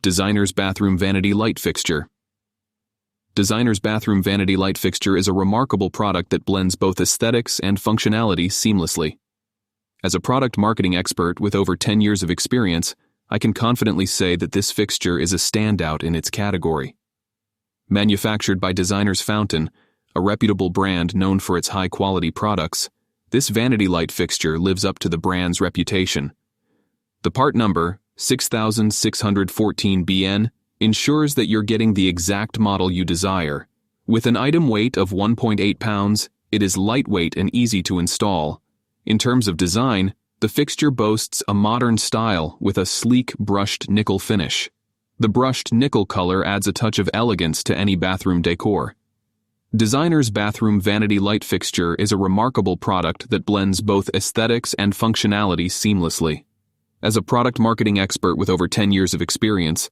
Designer's Bathroom Vanity Light Fixture. Designer's Bathroom Vanity Light Fixture is a remarkable product that blends both aesthetics and functionality seamlessly. As a product marketing expert with over 10 years of experience, I can confidently say that this fixture is a standout in its category. Manufactured by Designer's Fountain, a reputable brand known for its high-quality products, this vanity light fixture lives up to the brand's reputation. The part number, 6614BN, ensures that you're getting the exact model you desire. With an item weight of 1.8 pounds, it is lightweight and easy to install. In terms of design, the fixture boasts a modern style with a sleek brushed nickel finish. The brushed nickel color adds a touch of elegance to any bathroom decor. Designer's Bathroom Vanity Light Fixture is a remarkable product that blends both aesthetics and functionality seamlessly. As a product marketing expert with over 10 years of experience,